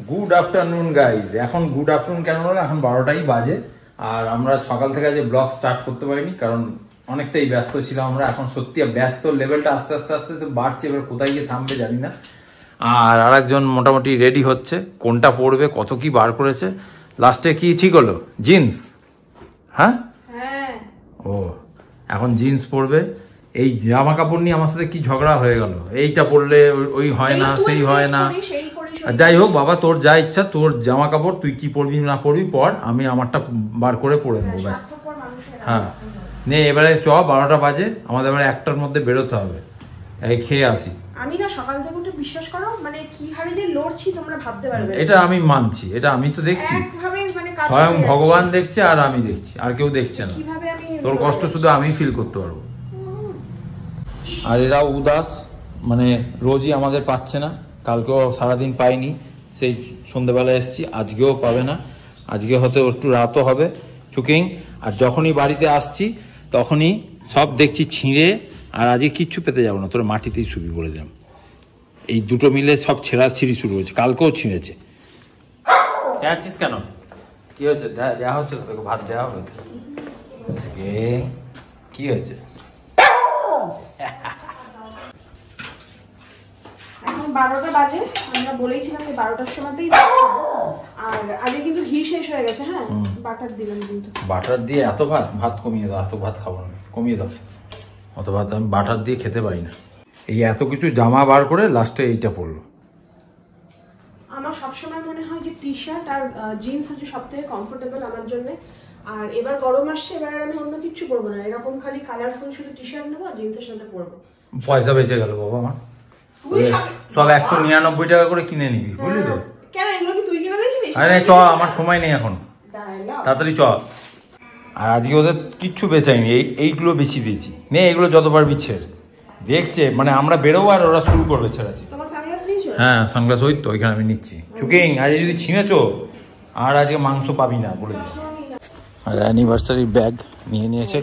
Good afternoon guys. এখন good afternoon কেন হলো, এখন 12টাই বাজে। আর আমরা সকাল থেকে আজ ব্লগ স্টার্ট করতে পারিনি, কারণ অনেকটাই ব্যস্ত ছিলাম আমরা। এখন সত্যি ব্যস্ত লেভেলটা আস্তে আস্তে আস্তে আস্তে বাড়ছে, এবার কোথায় গিয়ে থামবে জানি না। আর আরেকজন মোটামুটি রেডি হচ্ছে, কোনটা পরবে, কত কি বার করেছে। লাস্টে কি ঠিক হলো? জিন্স। হ্যাঁ, ও এখন জিন্স পরবে। এই জামা কাপড় নিয়ে আমার সাথে কি ঝগড়া হয়ে গেল, এইটা পরলে ওই হয় না, সেই হয় না। যাই হোক বাবা, তোর যা ইচ্ছা, তোর জামা কাপড়, তুই কি পরবি না পরবি পর, আমি আমারটা বার করে পরে নেবো ব্যাস। হ্যাঁ নে, এবারে 12টা বাজে, আমাদের এবারে 1টার মধ্যে বেরোতে হবে। এই খেয়ে আসি। আমি না সকাল থেকে উঠে বিশ্বাস করো, মানে কি হারে যে লড়ছি তোমরা ভাবতে পারবে। এটা আমি মানছি, এটা আমি তো দেখছি, স্বয়ং ভগবান দেখছে আর আমি দেখছি, আর কেউ দেখছে না। তোর কষ্ট শুধু আমি ফিল করতে পারবো। আর এরা উদাস, মানে রোজই আমাদের পাচ্ছে না। কালকেও সারাদিন পাইনি, সেই সন্ধ্যেবেলায় এসছি, আজকেও পাবে না। আজকে হয়তো একটু রাতও হবে চুকিং। আর যখনই বাড়িতে আসছি তখনই সব দেখছি ছিঁড়ে, আর আজকে কিচ্ছু পেতে যাবো না, তোর মাটিতেই শুবি বলে দিলাম। এই দুটো মিলে সব ছেঁড়াছিঁড়ি শুরু হয়েছে, কালকেও ছিঁড়েছে। চেঁচাচ্ছিস কেন? কি হয়েছে? দেওয়া হচ্ছে তোকে ভাত, দেওয়া হবে। কি হয়েছে? এখন 12টা বাজে, আমরা বলেইছিলাম যে 12টার সময়তেই। আর আজকে কিন্তু ঘি শেষ হয়ে গেছে। হ্যাঁ, বাটার দিলাম কিন্তু। বাটার দিয়ে এত ভাত কমিয়ে দাও, এত ভাত খাবো না, কমিয়ে দাও অত ভাত। আমি বাটার দিয়ে খেতে পারি না। এই এত কিছু জামা বার করে লাস্টে এইটা পরলো। আমার সবসময় মনে হয় যে টি শার্ট আর জিন্স হচ্ছে সব থেকে কমফোর্টেবল আমার জন্য। আর এবার গরম আসছে, এবার আমি অন্য কিছু পরবো না, এরকম খালি কালারফুল শুধু টি শার্ট নেবো আর জিন্সের সাথে পরবো। পয়সা বেঁচে গেল বাবা আমার। সব 199 টাকা করে কিনে নিবি, বুঝলি তো? কেন, এগুলো কি তুই কিনে দিয়েছিস? আরে চ, আমার সময় নেই এখন, তাড়াতাড়ি চ। আর আজকে ওদের কিচ্ছু বেচাইনি, এইগুলো বেশি দিয়েছি। নে এগুলো যতবার বিচ্ছের দেখছে, মানে আমরা বেরোবো আর ওরা শুরু করবে ছেড়াছি। হ্যাঁ সানগ্লাস ওই তো ওইখানে আমি নিচ্ছি। চুকিং আজ যদি ছিঁড়েছো আর আজকে মাংস পাবি না বলে দিচ্ছি। আর অ্যানিভার্সারি ব্যাগ নিয়ে নিয়েছে।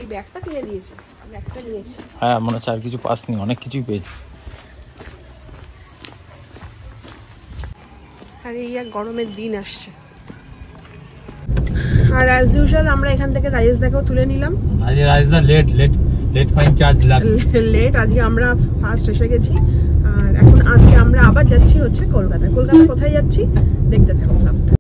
হ্যাঁ মনে হচ্ছে আর কিছু পাসনি, অনেক কিছুই পেয়েছিস। আর এই এক গরমের দিন আসছে। আর অ্যাজ ইউজুয়াল আমরা এখান থেকে রাইস দেখাও তুলে নিলাম। আজকে রাইস দা লেট ফাইন চার্জ লেট। আজকে আমরা ফার্স্ট এসে গেছি। আর এখন আজকে আমরা আবার যাচ্ছি হচ্ছে কলকাতা। কোথায় যাচ্ছি দেখতে থাকো ব্লগটা।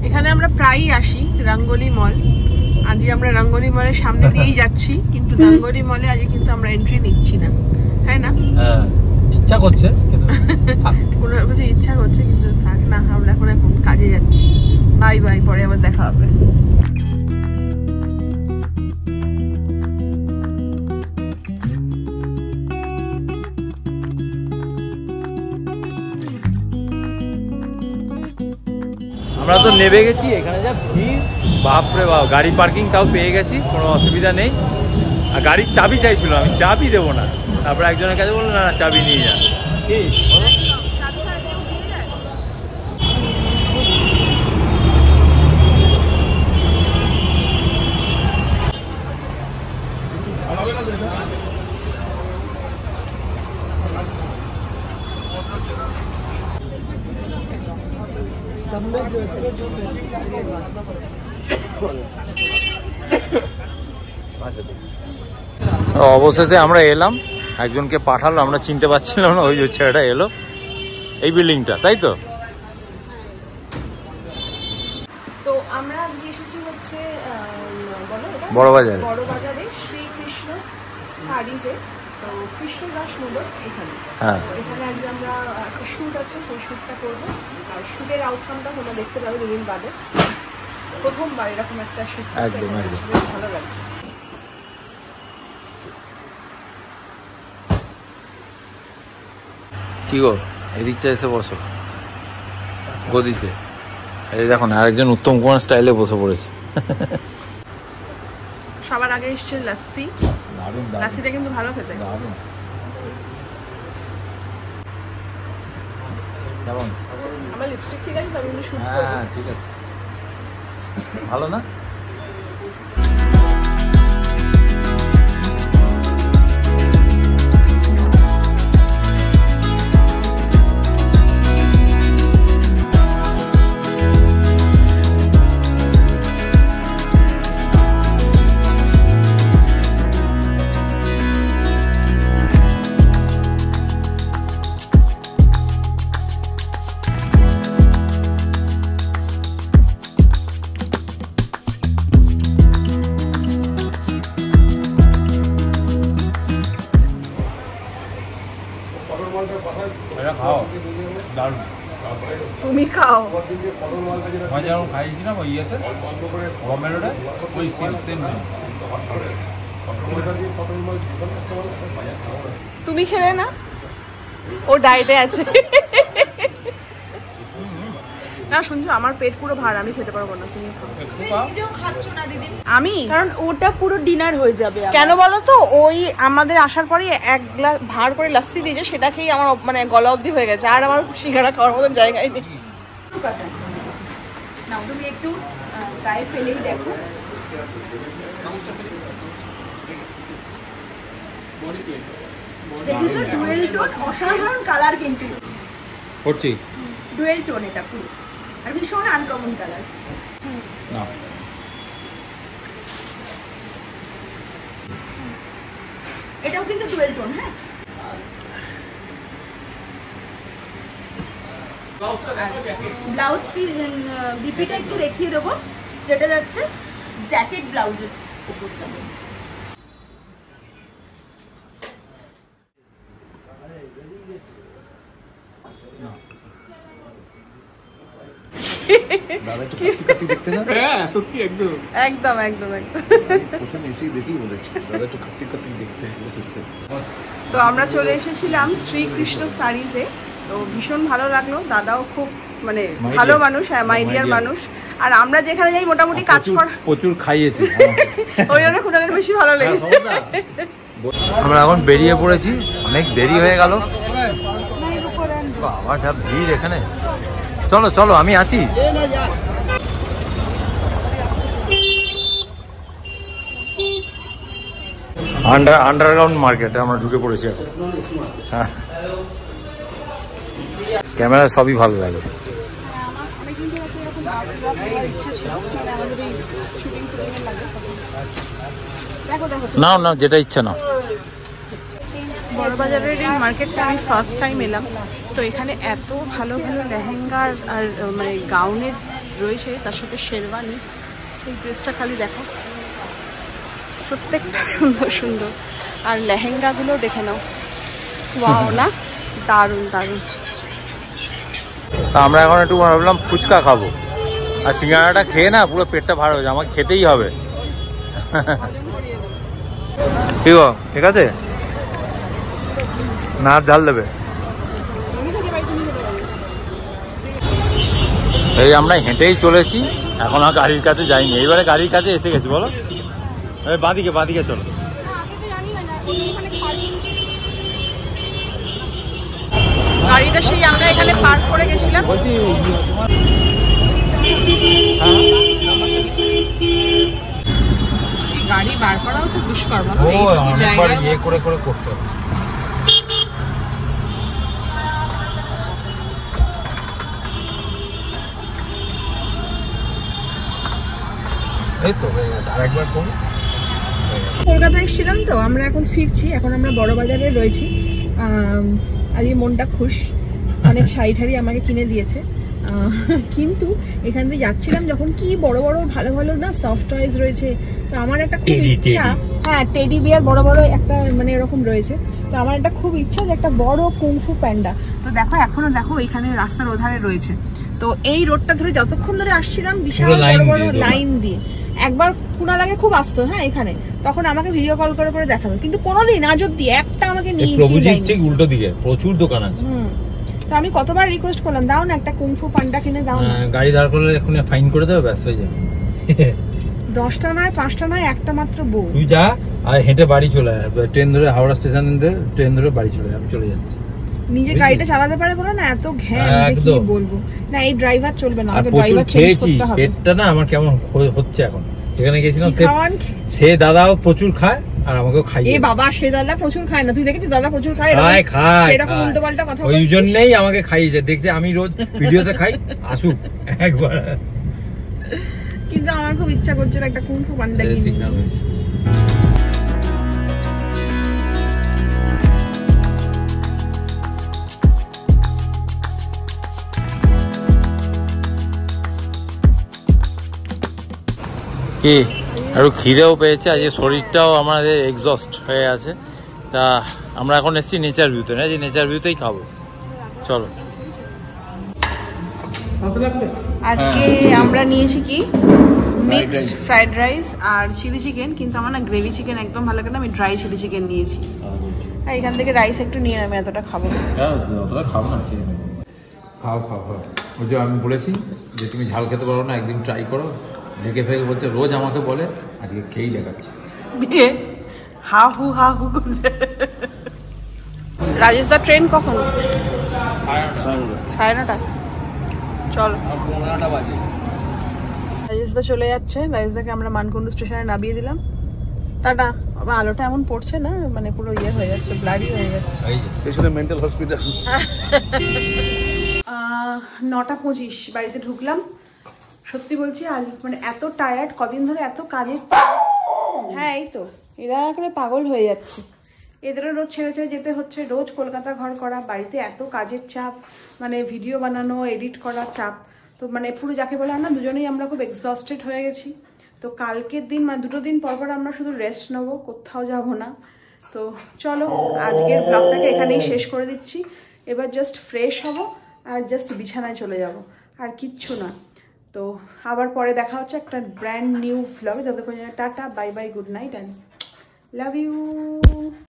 এখানে আমরা প্রায়ই আসি, রঙ্গোলি মল। আজকে আমরা রঙ্গোলি মলের সামনে দিয়েই যাচ্ছি, কিন্তু রঙ্গোলি মলে আজকে কিন্তু আমরা এন্ট্রি নিচ্ছি না, তাই না? ইচ্ছা করছে ইচ্ছা করছে কিন্তু থাক না, আমরা এখন কাজে যাচ্ছি। বাই বাই, পরে আবার দেখা হবে। আমরা তো নেমে গেছি, এখানে যা ভিড়, বাপরে বাপ। গাড়ি পার্কিং তাও পেয়ে গেছি, কোনো অসুবিধা নেই। আর গাড়ির চাবি চাইছিল, আমি চাবি দেবো না। তারপর একজনের কাছে বললো না চাবি নিয়ে যা। কি বলো? অবশেষে আমরা এলাম, একজনকে পাঠালো, আমরা চিনতে পারছিলাম না, ওই যে ছেলেটা এলো। এই বিল্ডিংটা, তাই তো? তো আমরা আজকে এসেছি হচ্ছে বড়বাজারে শ্রীকৃষ্ণ শাড়িজে। তো কৃষ্ণদাস মূল্য এখানে। হ্যাঁ, এখানে আজকে আমরা একটা শ্যুট আছে, সেই শ্যুটটা করবো। আর শ্যুটের আউটকামটা তোমরা দেখতে পাবে দুদিন বাদে। প্রথমবার এরকম একটা শ্যুট, একদম ভালো লাগছে। কি গো, এদিকটা এসে বসো গদিতে। এই দেখুন আরেকজন উত্তম কুমার স্টাইলে বসে পড়েছে। সবার আগে এসছে লাস্সি। লাস্সিটা কিন্তু ভালো খেতে। কেমন? আমার লিপস্টিক ঠিক আছে, আমি শুট করব। হ্যাঁ ঠিক আছে, ভালো না? ওয়াও যেমন খাইছিলাম ওই ইয়েতে রমেরোটা ওই সেম তুমি খেলে না, ও ডায়েটে আছে। না শুনছো, আমার পেট পুরো ভার, আমি খেতে পারবো না, তুমি আমি, কারণ ওটা পুরো ডিনার হয়ে যাবে। কেন বলো তো, ওই আমাদের আসার পরে এক গ্লাস ভার করে লাস্সি দিয়েছে, সেটা খেয়ে আমার মানে গলা অবধি হয়ে গেছে, আর আমার সিঙ্গাড়া খাওয়ার মতন জায়গায় নেই। না তুমি একটু গায়ে ফেলেই দেখো। দেখেছো ডুয়েল টোন, অসাধারণ কালার কিন্তু করছি ডুয়েল টোন, এটা পুরো আর ভীষণ আনকমন কালার। না এটাও কিন্তু ডুয়েল টোন। হ্যাঁ, ব্লাউজ বিপিটা একটু দেখিয়ে দেবো, যেটা যাচ্ছে জ্যাকেট ব্লাউজের উপর যাবে। একদম একদম একদম। তো আমরা চলে এসেছিলাম শ্রীকৃষ্ণ শাড়িতে, তো ভীষণ ভালো লাগলো, দাদাও খুব মানে ভালো মানুষ, হ্যাঁ মাইডিয়ার মানুষ, আর আমরা যেখানে যাই মোটামুটি কাজ কর প্রচুর খাইয়েছি, ওই জন্য কুণালের বেশি ভালো লেগেছে। আমরা এখন বেরিয়ে পড়েছি, অনেক দেরি হয়ে গেল, বাবা যা ভিড় এখানে। চলো চলো, আমি আছি। আন্ডারগ্রাউন্ড মার্কেটে আমরা ঢুকে পড়েছি এখন। হ্যাঁ, ক্যামেরা সবই ভালো লাগে। না না, যেটা ইচ্ছা না। বড়বাজারের এই মার্কেটটা আমি ফার্স্ট টাইম এলাম, তো এখানে এত ভালো ভালো লেহেঙ্গার আর মানে গাউনের রয়েছে, তার সাথে শেরওয়ানি। এই ড্রেসটা খালি দেখো, প্রত্যেকটা সুন্দর সুন্দর, আর লেহেঙ্গাগুলো দেখে নাও, ওয়াও না, দারুণ দারুণ। তা আমরা এখন একটু ভাবলাম ফুচকা খাবো, আর সিঙ্গাড়াটা খেয়ে না পুরো পেটটা ভার হয়ে যায়, আমাকে খেতেই হবে। ঠিক আছে না, ঝাল দেবে। এই আমরা হেঁটেই চলেছি, এখন আর গাড়ির কাছে যাইনি, এইবারে গাড়ির কাছে এসে গেছি। বলো বাঁদিকে বাঁদিকে চলো। গাড়িটা সেই আমরা এখানে পার্ক করে গেছিলাম। গাড়ি বার করাও তো দুষ্কর, ইয়ে করে করে করতে হবে। কলকাতায় এসেছিলাম তো, আমরা এখন ফিরছি, এখন আমরা বড়বাজারে রয়েছি। আজকে মনটা খুশ, অনেক শাড়ি ঠাড়ি আমাকে কিনে দিয়েছে, কিন্তু এখান দিয়ে যাচ্ছিলাম যখন, কি বড় বড় ভালো ভালো না সফট টয়েস রয়েছে, তো আমার একটা খুব ইচ্ছা, হ্যাঁ টেডি বিয়ার বড় বড় একটা মানে এরকম রয়েছে, তো আমার একটা খুব ইচ্ছা যে একটা বড় কুংফু প্যান্ডা। তো দেখো এখনো দেখো এখানে রাস্তার ওধারে রয়েছে, তো এই রোডটা ধরে যতক্ষণ ধরে আসছিলাম বিশাল বড় বড় লাইন দিয়ে, একবার কুণাল আগে খুব আসতো হ্যাঁ এখানে, তখন আমাকে ভিডিও কল করে করে দেখাতো, কিন্তু কোনোদিন আজ অব্দি একটা আমাকে নিয়ে ঠিক উল্টো দিকে প্রচুর দোকান আছে। তো আমি কতবার রিকোয়েস্ট করলাম, দাও না একটা কুংফু পান্ডা কিনে দাও না। গাড়ি দাঁড় করলে এখন ফাইন করে দেবে, ব্যস্ত হয়ে যাবে। 10টা নয় 5টা নয়, একটা মাত্র বউ। তুই যা আর হেঁটে বাড়ি চলে আয়, ট্রেন ধরে হাওড়া স্টেশন ট্রেন ধরে বাড়ি চলে আয়, আমি চলে যাচ্ছি। নিজে গাড়িটা চালাতে পারে বলে না, এত ঘ্যান, কি বলবো না, এই ড্রাইভার চলবে না, আমাকে ড্রাইভার চেঞ্জ করতে হবে। পেটটা না আমার কেমন হচ্ছে এখন, যেখানে গেছিলাম সে দাদাও প্রচুর খায় আর আমাকেও খাইয়ে। এ বাবা, সে দাদা প্রচুর খায় না, তুই দেখেছিস দাদা প্রচুর খায়? খায় এরকম উল্টো পাল্টা কথা বলছিস, ওই জন্যই আমাকে খাইয়েছে, দেখছে আমি রোজ ভিডিওতে খাই, আসুক একবার। কিন্তু আমার খুব ইচ্ছা করছিল একটা কুংফু পান্ডা কিনে। সিগন্যাল হয়েছে। কি একটু খিদেও পেয়েছে, আজকে শরীরটাও আমাদের এক্সস্ট হয়ে আছে, তা আমরা এখন এসেছি নেচার ভিউতে, না যে নেচার ভিউতেই খাবো, চলো। আজকে আমরা নিয়েছি কি মিক্সড ফ্রাইড রাইস আর চিলি চিকেন, কিন্তু আমার না গ্রেভি চিকেন একদম ভালো লাগে না, আমি ড্রাই চিলি চিকেন নিয়েছি। আর এখান থেকে রাইস একটু নিয়ে আমি এতটা খাবো না। অতটা খাবো না, খেয়ে নেবো। খাও খাও খাও। ওই যে আমি বলেছি যে তুমি ঝাল খেতে পারো না, একদিন ট্রাই করো। ঢেকে ফেকে বলছে, রোজ আমাকে বলে, আজকে খেয়েই দেখাচ্ছে। দিয়ে হা হু করছে। রাজেশ দা ট্রেন কখন? 9:30। চল 15টা বাজে। রাজেশ দা চলে যাচ্ছে। রাজেশ দাকে আমরা মানকুণ্ডু স্টেশনে নামিয়ে দিলাম। টাটা। আলোটা এমন পড়ছে না, মানে পুরো ইয়ে হয়ে যাচ্ছে, ব্লাডি হয়ে যাচ্ছে। পেছনে মেন্টাল হসপিটাল। 9:25 বাড়িতে ঢুকলাম। সত্যি বলছি আজ মানে এত টায়ার্ড, কদিন ধরে এত কাজের। হ্যাঁ এই তো এরা একেবারে পাগল হয়ে যাচ্ছে। এদেরও রোজ ছেড়ে ছেড়ে যেতে হচ্ছে, রোজ কলকাতা ঘর করা, বাড়িতে এত কাজের চাপ, মানে ভিডিও বানানো, এডিট করার চাপ। তো মানে পুরো যাকে বলে না, দুজনেই আমরা খুব এক্সস্টেড হয়ে গেছি। তো কালকের দিন মানে 2 দিন পর পর আমরা শুধু রেস্ট নেবো, কোথাও যাব না। তো চলো আজকের ব্লগটাকে এখানেই শেষ করে দিচ্ছি। এবার জাস্ট ফ্রেশ হব আর জাস্ট বিছানায় চলে যাব, আর কিচ্ছু না। তো আবার পরে দেখা হচ্ছে একটা ব্র্যান্ড নিউ ভ্লগে। ততক্ষণ tata, bye bye, good night and love you.